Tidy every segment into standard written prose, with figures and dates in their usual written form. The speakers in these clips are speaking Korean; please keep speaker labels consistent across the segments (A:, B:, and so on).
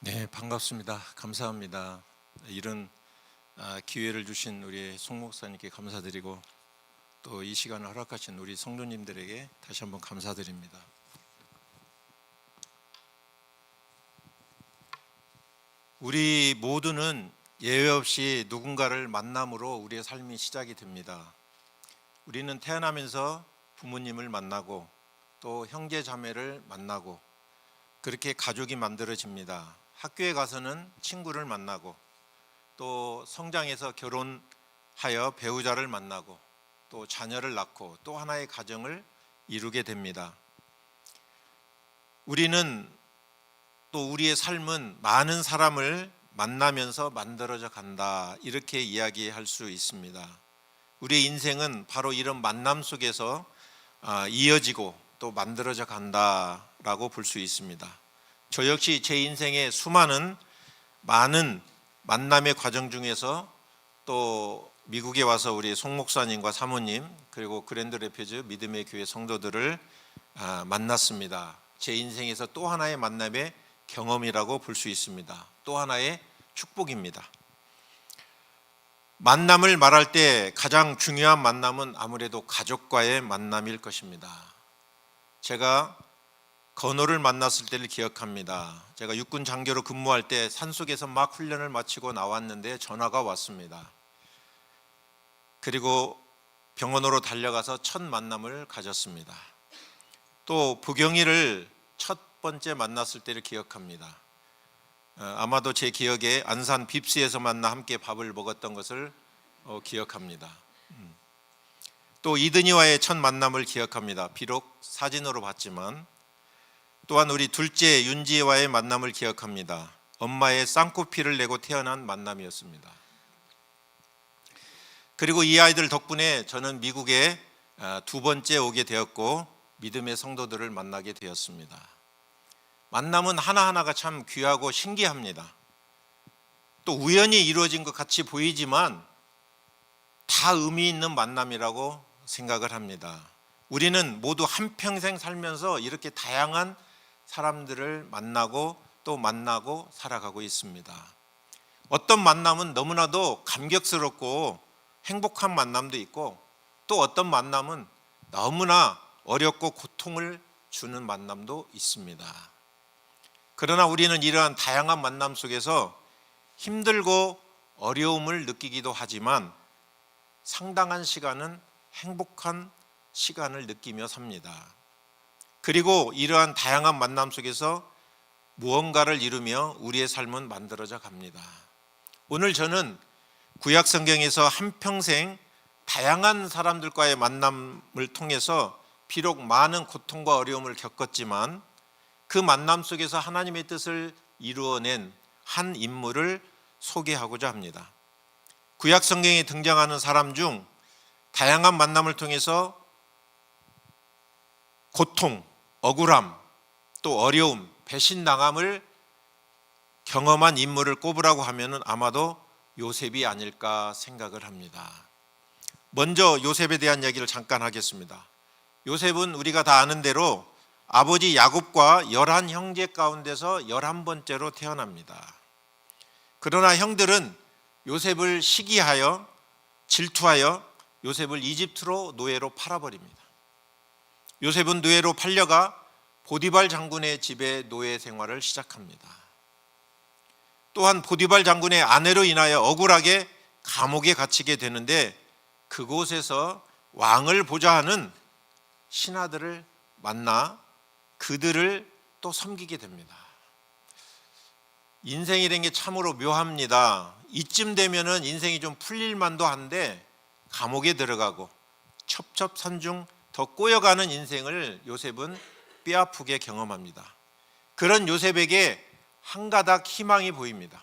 A: 네, 반갑습니다. 감사합니다. 이런 기회를 주신 우리 송 목사님께 감사드리고 또 이 시간을 허락하신 우리 성도님들에게 다시 한번 감사드립니다. 우리 모두는 예외 없이 누군가를 만남으로 우리의 삶이 시작이 됩니다. 우리는 태어나면서 부모님을 만나고 또 형제 자매를 만나고 그렇게 가족이 만들어집니다. 학교에 가서는 친구를 만나고 또 성장해서 결혼하여 배우자를 만나고 또 자녀를 낳고 또 하나의 가정을 이루게 됩니다. 우리는 또 우리의 삶은 많은 사람을 만나면서 만들어져 간다, 이렇게 이야기할 수 있습니다. 우리의 인생은 바로 이런 만남 속에서 이어지고 또 만들어져 간다라고 볼 수 있습니다. 저 역시 제 인생의 많은 만남의 과정 중에서 또 미국에 와서 우리 송 목사님과 사모님 그리고 그랜드 레피즈 믿음의 교회 성도들을 만났습니다. 제 인생에서 또 하나의 만남의 경험이라고 볼 수 있습니다. 또 하나의 축복입니다. 만남을 말할 때 가장 중요한 만남은 아무래도 가족과의 만남일 것입니다. 제가 건호를 만났을 때를 기억합니다. 제가 육군 장교로 근무할 때 산속에서 막 훈련을 마치고 나왔는데 전화가 왔습니다. 그리고 병원으로 달려가서 첫 만남을 가졌습니다. 또 부경이를 첫 번째 만났을 때를 기억합니다. 아마도 제 기억에 안산 빕스에서 만나 함께 밥을 먹었던 것을 기억합니다. 또 이든이와의 첫 만남을 기억합니다. 비록 사진으로 봤지만. 또한 우리 둘째 윤지와의 만남을 기억합니다. 엄마의 쌍코피를 내고 태어난 만남이었습니다. 그리고 이 아이들 덕분에 저는 미국에 두 번째 오게 되었고 믿음의 성도들을 만나게 되었습니다. 만남은 하나하나가 참 귀하고 신기합니다. 또 우연히 이루어진 것 같이 보이지만 다 의미 있는 만남이라고 생각을 합니다. 우리는 모두 한평생 살면서 이렇게 다양한 사람들을 만나고 또 만나고 살아가고 있습니다. 어떤 만남은 너무나도 감격스럽고 행복한 만남도 있고 또 어떤 만남은 너무나 어렵고 고통을 주는 만남도 있습니다. 그러나 우리는 이러한 다양한 만남 속에서 힘들고 어려움을 느끼기도 하지만 상당한 시간은 행복한 시간을 느끼며 삽니다. 그리고 이러한 다양한 만남 속에서 무언가를 이루며 우리의 삶은 만들어져 갑니다. 오늘 저는 구약 성경에서 한평생 다양한 사람들과의 만남을 통해서 비록 많은 고통과 어려움을 겪었지만 그 만남 속에서 하나님의 뜻을 이루어낸 한 인물을 소개하고자 합니다. 구약 성경에 등장하는 사람 중 다양한 만남을 통해서 고통, 억울함, 또 어려움, 배신당함을 경험한 인물을 꼽으라고 하면 아마도 요셉이 아닐까 생각을 합니다. 먼저 요셉에 대한 이야기를 잠깐 하겠습니다. 요셉은 우리가 다 아는 대로 아버지 야곱과 11 형제 가운데서 11번째로 태어납니다. 그러나 형들은 요셉을 시기하여 질투하여 요셉을 이집트로 노예로 팔아버립니다. 요셉은 노예로 팔려가 보디발 장군의 집에 노예 생활을 시작합니다. 또한 보디발 장군의 아내로 인하여 억울하게 감옥에 갇히게 되는데 그곳에서 왕을 보자 하는 신하들을 만나 그들을 또 섬기게 됩니다. 인생이라는 게 참으로 묘합니다. 이쯤 되면은 인생이 좀 풀릴 만도 한데 감옥에 들어가고 첩첩산중 더 꼬여가는 인생을 요셉은 뼈아프게 경험합니다. 그런 요셉에게 한 가닥 희망이 보입니다.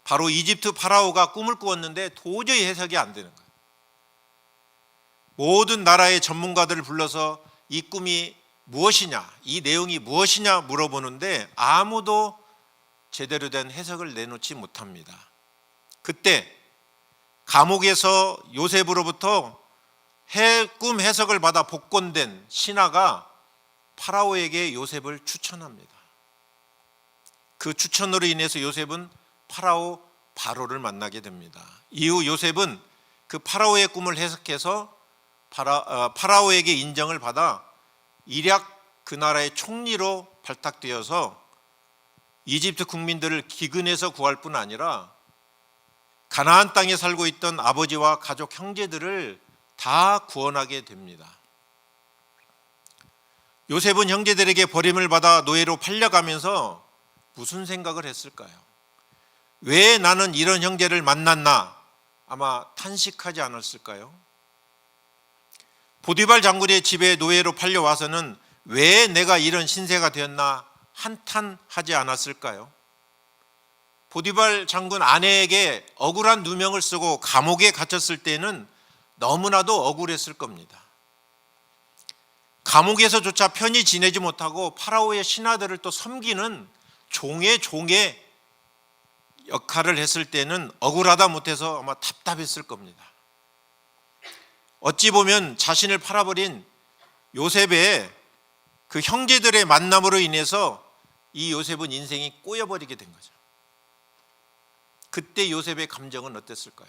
A: 바로 이집트 파라오가 꿈을 꾸었는데 도저히 해석이 안 되는 거예요. 모든 나라의 전문가들을 불러서 이 꿈이 무엇이냐, 이 내용이 무엇이냐 물어보는데 아무도 제대로 된 해석을 내놓지 못합니다. 그때 감옥에서 요셉으로부터 꿈 해석을 받아 복권된 신하가 파라오에게 요셉을 추천합니다. 그 추천으로 인해서 요셉은 파라오 바로를 만나게 됩니다. 이후 요셉은 그 파라오의 꿈을 해석해서 파라오에게 인정을 받아 일약 그 나라의 총리로 발탁되어서 이집트 국민들을 기근에서 구할 뿐 아니라 가나안 땅에 살고 있던 아버지와 가족 형제들을 다 구원하게 됩니다. 요셉은 형제들에게 버림을 받아 노예로 팔려가면서 무슨 생각을 했을까요? 왜 나는 이런 형제를 만났나? 아마 탄식하지 않았을까요? 보디발 장군의 집에 노예로 팔려와서는 왜 내가 이런 신세가 되었나 한탄하지 않았을까요? 보디발 장군 아내에게 억울한 누명을 쓰고 감옥에 갇혔을 때는 너무나도 억울했을 겁니다. 감옥에서조차 편히 지내지 못하고 파라오의 신하들을 또 섬기는 종의 역할을 했을 때는 억울하다 못해서 아마 답답했을 겁니다. 어찌 보면 자신을 팔아버린 요셉의 그 형제들의 만남으로 인해서 이 요셉은 인생이 꼬여버리게 된 거죠. 그때 요셉의 감정은 어땠을까요?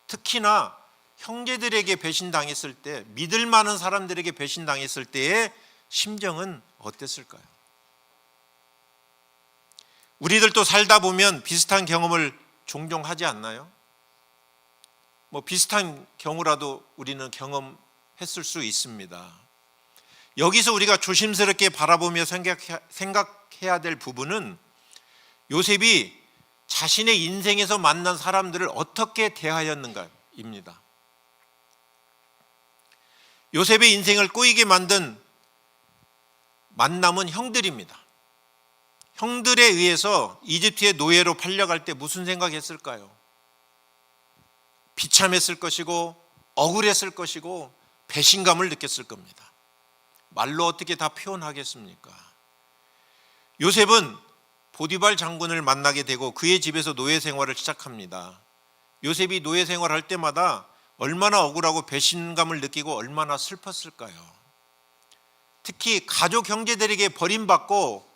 A: 특히나 형제들에게 배신당했을 때, 믿을 만한 사람들에게 배신당했을 때의 심정은 어땠을까요? 우리들도 살다 보면 비슷한 경험을 종종 하지 않나요? 비슷한 경우라도 우리는 경험했을 수 있습니다. 여기서 우리가 조심스럽게 바라보며 생각해야 될 부분은 요셉이 자신의 인생에서 만난 사람들을 어떻게 대하였는가입니다. 요셉의 인생을 꼬이게 만든 만남은 형들입니다. 형들에 의해서 이집트의 노예로 팔려갈 때 무슨 생각했을까요? 비참했을 것이고 억울했을 것이고 배신감을 느꼈을 겁니다. 말로 어떻게 다 표현하겠습니까? 요셉은 보디발 장군을 만나게 되고 그의 집에서 노예 생활을 시작합니다. 요셉이 노예 생활할 때마다 얼마나 억울하고 배신감을 느끼고 얼마나 슬펐을까요? 특히 가족 형제들에게 버림받고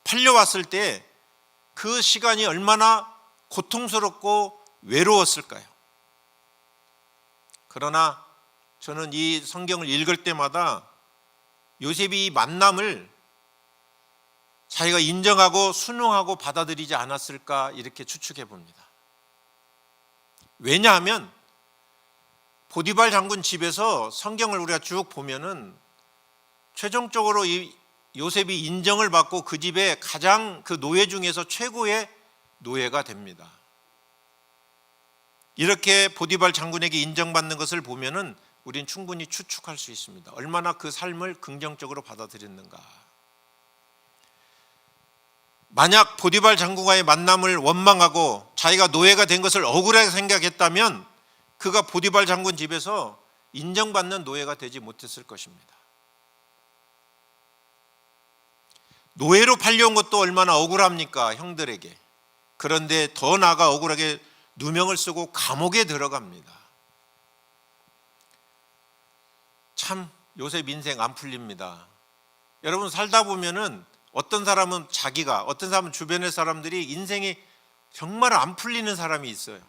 A: 팔려왔을 때 그 시간이 얼마나 고통스럽고 외로웠을까요? 그러나 저는 이 성경을 읽을 때마다 요셉이 이 만남을 자기가 인정하고 순응하고 받아들이지 않았을까 이렇게 추측해 봅니다. 왜냐하면 보디발 장군 집에서 성경을 우리가 쭉 보면은 최종적으로 이 요셉이 인정을 받고 그 집에 가장 그 노예 중에서 최고의 노예가 됩니다. 이렇게 보디발 장군에게 인정받는 것을 보면은 우린 충분히 추측할 수 있습니다. 얼마나 그 삶을 긍정적으로 받아들였는가. 만약 보디발 장군과의 만남을 원망하고 자기가 노예가 된 것을 억울하게 생각했다면 그가 보디발 장군 집에서 인정받는 노예가 되지 못했을 것입니다. 노예로 팔려온 것도 얼마나 억울합니까? 형들에게. 그런데 더 나아가 억울하게 누명을 쓰고 감옥에 들어갑니다. 참 요셉 인생 안 풀립니다. 여러분 살다 보면은 어떤 사람은 자기가, 어떤 사람은 주변의 사람들이 인생이 정말 안 풀리는 사람이 있어요.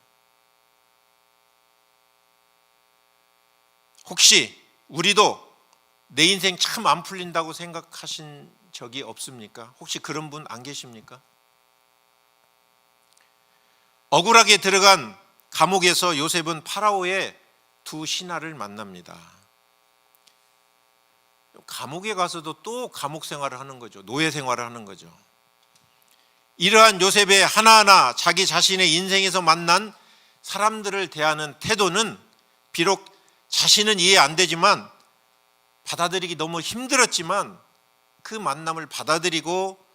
A: 혹시 우리도 내 인생 참 안 풀린다고 생각하신 적이 없습니까? 혹시 그런 분 안 계십니까? 억울하게 들어간 감옥에서 요셉은 파라오의 두 신하를 만납니다. 감옥에 가서도 또 감옥 생활을 하는 거죠. 노예 생활을 하는 거죠. 이러한 요셉의 하나하나 자기 자신의 인생에서 만난 사람들을 대하는 태도는 비록 자신은 이해 안 되지만 받아들이기 너무 힘들었지만 그 만남을 받아들이고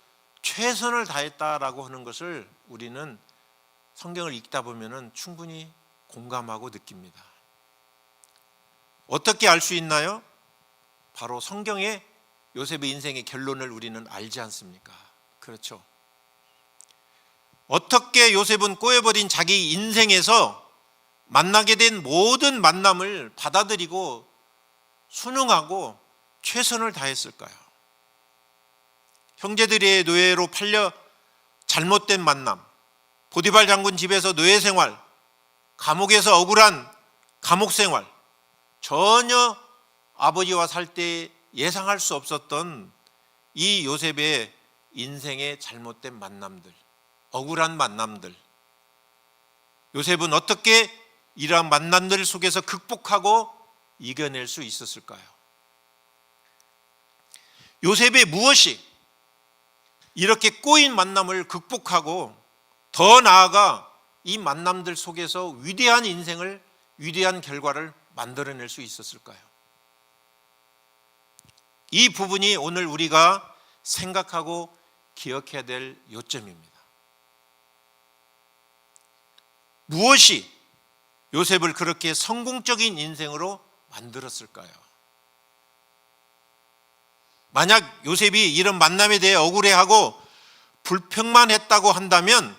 A: 최선을 다했다라고 하는 것을 우리는 성경을 읽다 보면 충분히 공감하고 느낍니다. 어떻게 알 수 있나요? 바로 성경의 요셉의 인생의 결론을 우리는 알지 않습니까? 그렇죠. 어떻게 요셉은 꼬여버린 자기 인생에서 만나게 된 모든 만남을 받아들이고 순응하고 최선을 다했을까요? 형제들의 노예로 팔려 잘못된 만남, 보디발 장군 집에서 노예 생활, 감옥에서 억울한 감옥 생활, 전혀 아버지와 살 때 예상할 수 없었던 이 요셉의 인생의 잘못된 만남들, 억울한 만남들, 요셉은 어떻게 이러한 만남들 속에서 극복하고 이겨낼 수 있었을까요? 요셉의 무엇이 이렇게 꼬인 만남을 극복하고 더 나아가 이 만남들 속에서 위대한 인생을, 위대한 결과를 만들어낼 수 있었을까요? 이 부분이 오늘 우리가 생각하고 기억해야 될 요점입니다. 무엇이 요셉을 그렇게 성공적인 인생으로 만들었을까요? 만약 요셉이 이런 만남에 대해 억울해하고 불평만 했다고 한다면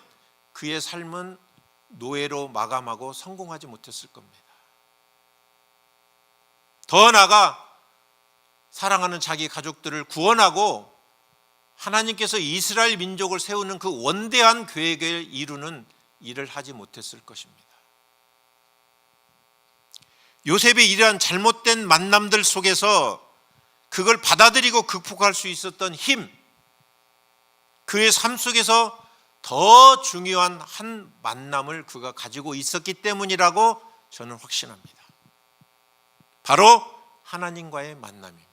A: 그의 삶은 노예로 마감하고 성공하지 못했을 겁니다. 더 나아가 사랑하는 자기 가족들을 구원하고 하나님께서 이스라엘 민족을 세우는 그 원대한 계획을 이루는 일을 하지 못했을 것입니다. 요셉의 이러한 잘못된 만남들 속에서 그걸 받아들이고 극복할 수 있었던 힘, 그의 삶 속에서 더 중요한 한 만남을 그가 가지고 있었기 때문이라고 저는 확신합니다. 바로 하나님과의 만남입니다.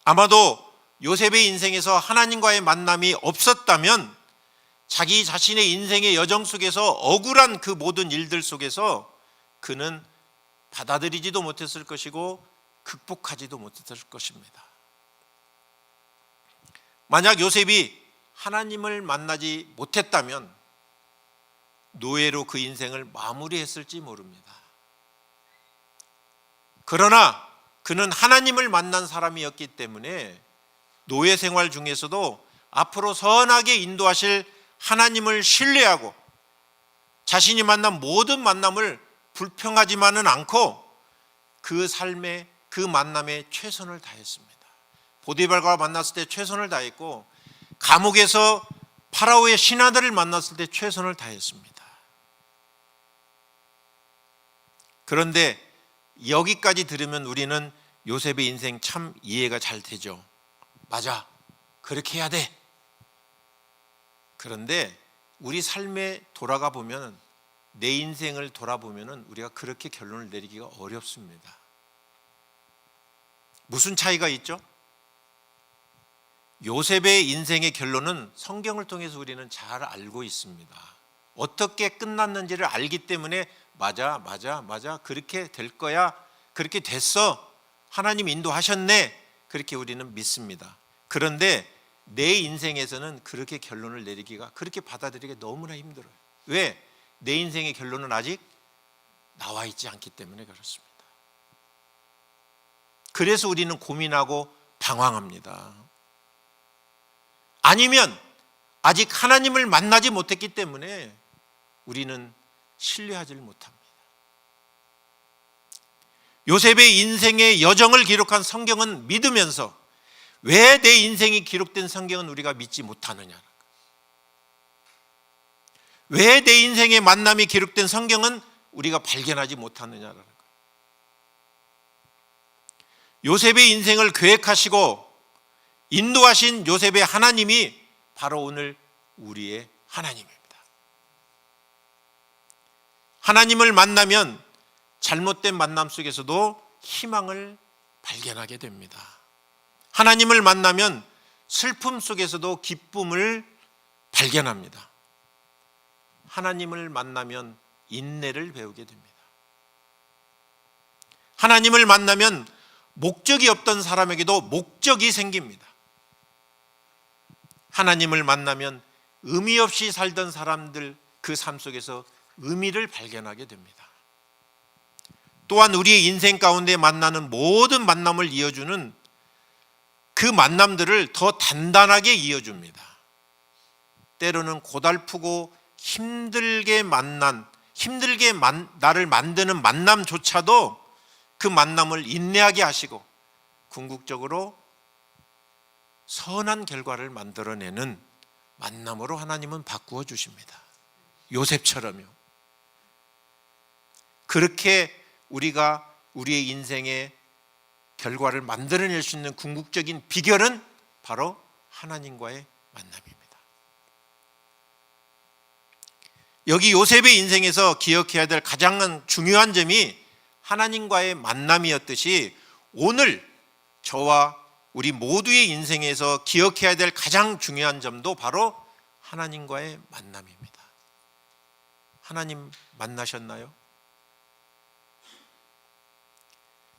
A: 아마도 요셉의 인생에서 하나님과의 만남이 없었다면 자기 자신의 인생의 여정 속에서 억울한 그 모든 일들 속에서 그는 받아들이지도 못했을 것이고 극복하지도 못했을 것입니다. 만약 요셉이 하나님을 만나지 못했다면 노예로 그 인생을 마무리했을지 모릅니다. 그러나 그는 하나님을 만난 사람이었기 때문에 노예 생활 중에서도 앞으로 선하게 인도하실 하나님을 신뢰하고 자신이 만난 모든 만남을 불평하지만은 않고 그 삶에, 그 만남에 최선을 다했습니다. 보디발과 만났을 때 최선을 다했고 감옥에서 파라오의 신하들을 만났을 때 최선을 다했습니다. 그런데 여기까지 들으면 우리는 요셉의 인생 참 이해가 잘 되죠. 맞아, 그렇게 해야 돼. 그런데 우리 삶에 돌아가 보면, 내 인생을 돌아보면 우리가 그렇게 결론을 내리기가 어렵습니다. 무슨 차이가 있죠? 요셉의 인생의 결론은 성경을 통해서 우리는 잘 알고 있습니다. 어떻게 끝났는지를 알기 때문에 맞아 그렇게 될 거야, 그렇게 됐어, 하나님 인도하셨네, 그렇게 우리는 믿습니다. 그런데 내 인생에서는 그렇게 결론을 내리기가, 그렇게 받아들이기가 너무나 힘들어요. 왜? 내 인생의 결론은 아직 나와 있지 않기 때문에 그렇습니다. 그래서 우리는 고민하고 방황합니다. 아니면 아직 하나님을 만나지 못했기 때문에 우리는 신뢰하지 못합니다. 요셉의 인생의 여정을 기록한 성경은 믿으면서 왜 내 인생이 기록된 성경은 우리가 믿지 못하느냐, 왜 내 인생의 만남이 기록된 성경은 우리가 발견하지 못하느냐라는 거예요. 요셉의 인생을 계획하시고 인도하신 요셉의 하나님이 바로 오늘 우리의 하나님입니다. 하나님을 만나면 잘못된 만남 속에서도 희망을 발견하게 됩니다. 하나님을 만나면 슬픔 속에서도 기쁨을 발견합니다. 하나님을 만나면 인내를 배우게 됩니다. 하나님을 만나면 목적이 없던 사람에게도 목적이 생깁니다. 하나님을 만나면 의미 없이 살던 사람들 그 삶 속에서 의미를 발견하게 됩니다. 또한 우리의 인생 가운데 만나는 모든 만남을 이어주는 그 만남들을 더 단단하게 이어줍니다. 때로는 고달프고 힘들게 나를 만드는 만남조차도 그 만남을 인내하게 하시고 궁극적으로 선한 결과를 만들어내는 만남으로 하나님은 바꾸어 주십니다. 요셉처럼요. 그렇게 우리가 우리의 인생의 결과를 만들어낼 수 있는 궁극적인 비결은 바로 하나님과의 만남입니다. 여기 요셉의 인생에서 기억해야 될 가장 중요한 점이 하나님과의 만남이었듯이, 오늘 저와 우리 모두의 인생에서 기억해야 될 가장 중요한 점도 바로 하나님과의 만남입니다. 하나님 만나셨나요?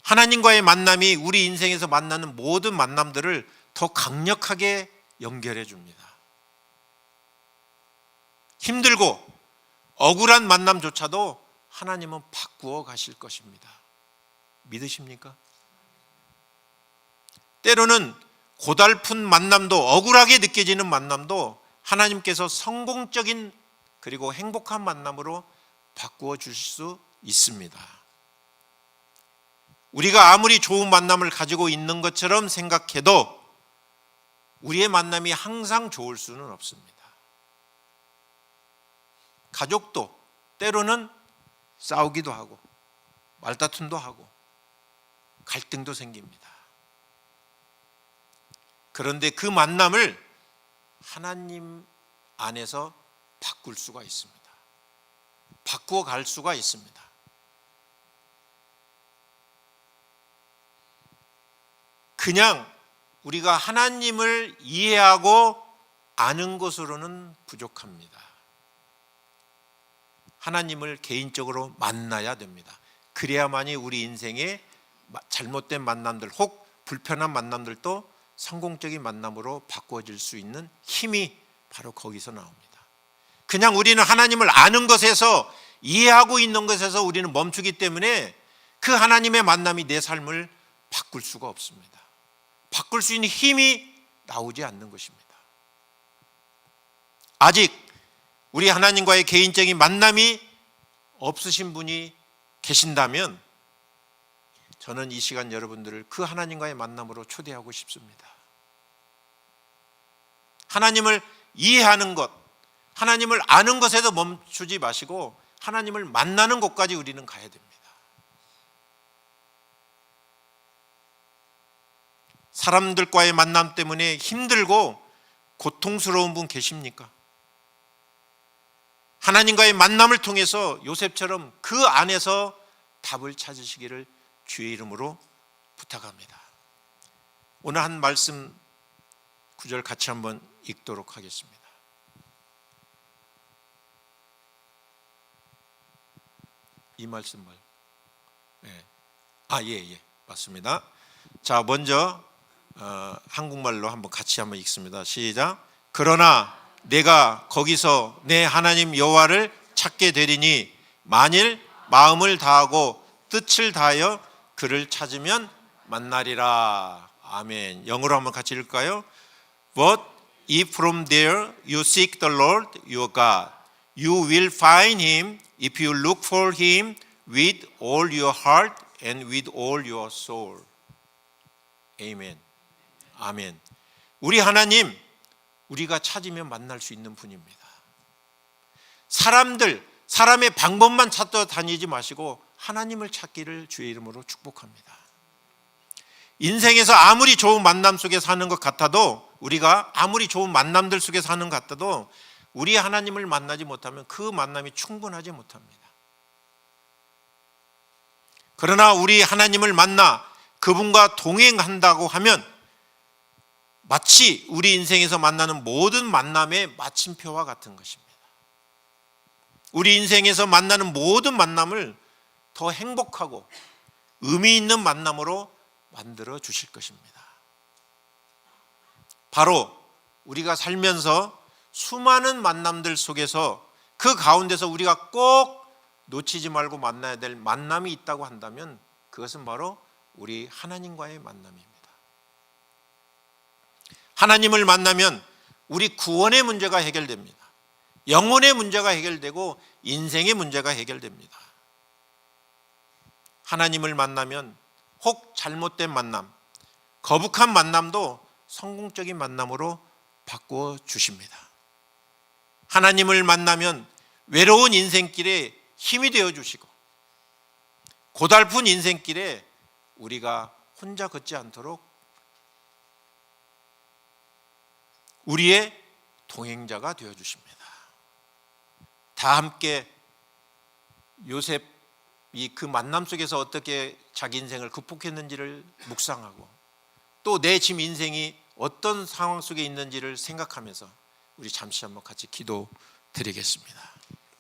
A: 하나님과의 만남이 우리 인생에서 만나는 모든 만남들을 더 강력하게 연결해 줍니다. 힘들고 억울한 만남조차도 하나님은 바꾸어 가실 것입니다. 믿으십니까? 때로는 고달픈 만남도, 억울하게 느껴지는 만남도 하나님께서 성공적인 그리고 행복한 만남으로 바꾸어 주실 수 있습니다. 우리가 아무리 좋은 만남을 가지고 있는 것처럼 생각해도 우리의 만남이 항상 좋을 수는 없습니다. 가족도 때로는 싸우기도 하고 말다툼도 하고 갈등도 생깁니다. 그런데 그 만남을 하나님 안에서 바꿀 수가 있습니다. 바꾸어 갈 수가 있습니다. 그냥 우리가 하나님을 이해하고 아는 것으로는 부족합니다. 하나님을 개인적으로 만나야 됩니다. 그래야만이 우리 인생의 잘못된 만남들, 혹 불편한 만남들도 성공적인 만남으로 바꿔질 수 있는 힘이 바로 거기서 나옵니다. 그냥 우리는 하나님을 아는 것에서, 이해하고 있는 것에서 우리는 멈추기 때문에 그 하나님의 만남이 내 삶을 바꿀 수가 없습니다. 바꿀 수 있는 힘이 나오지 않는 것입니다. 아직 우리 하나님과의 개인적인 만남이 없으신 분이 계신다면 저는 이 시간 여러분들을 그 하나님과의 만남으로 초대하고 싶습니다. 하나님을 이해하는 것, 하나님을 아는 것에도 멈추지 마시고 하나님을 만나는 곳까지 우리는 가야 됩니다. 사람들과의 만남 때문에 힘들고 고통스러운 분 계십니까? 하나님과의 만남을 통해서 요셉처럼 그 안에서 답을 찾으시기를 주의 이름으로 부탁합니다. 오늘 한 말씀 구절 같이 한번 읽도록 하겠습니다. 이 말씀 말. 예, 맞습니다. 자, 먼저 한국말로 한번 같이 한번 읽습니다. 시작. 그러나 내가 거기서 내 하나님 여호와를 찾게 되리니 만일 마음을 다하고 뜻을 다하여 그를 찾으면 만나리라. 아멘. 영어로 한번 같이 읽을까요? But if from there you seek the Lord your God, you will find him if you look for him with all your heart and with all your soul. 아멘. 아멘. 우리 하나님, 우리가 찾으면 만날 수 있는 분입니다. 사람의 방법만 찾아 다니지 마시고 하나님을 찾기를 주의 이름으로 축복합니다. 인생에서 아무리 좋은 만남 속에 사는 것 같아도, 우리가 아무리 좋은 만남들 속에 사는 것 같아도 우리 하나님을 만나지 못하면 그 만남이 충분하지 못합니다. 그러나 우리 하나님을 만나 그분과 동행한다고 하면 마치 우리 인생에서 만나는 모든 만남의 마침표와 같은 것입니다. 우리 인생에서 만나는 모든 만남을 더 행복하고 의미 있는 만남으로 만들어 주실 것입니다. 바로 우리가 살면서 수많은 만남들 속에서 그 가운데서 우리가 꼭 놓치지 말고 만나야 될 만남이 있다고 한다면 그것은 바로 우리 하나님과의 만남입니다. 하나님을 만나면 우리 구원의 문제가 해결됩니다. 영혼의 문제가 해결되고 인생의 문제가 해결됩니다. 하나님을 만나면 혹 잘못된 만남, 거북한 만남도 성공적인 만남으로 바꾸어 주십니다. 하나님을 만나면 외로운 인생길에 힘이 되어 주시고 고달픈 인생길에 우리가 혼자 걷지 않도록 우리의 동행자가 되어 주십니다. 다 함께 요셉이 그 만남 속에서 어떻게 자기 인생을 극복했는지를 묵상하고 또 내 지금 인생이 어떤 상황 속에 있는지를 생각하면서 우리 잠시 한번 같이 기도 드리겠습니다.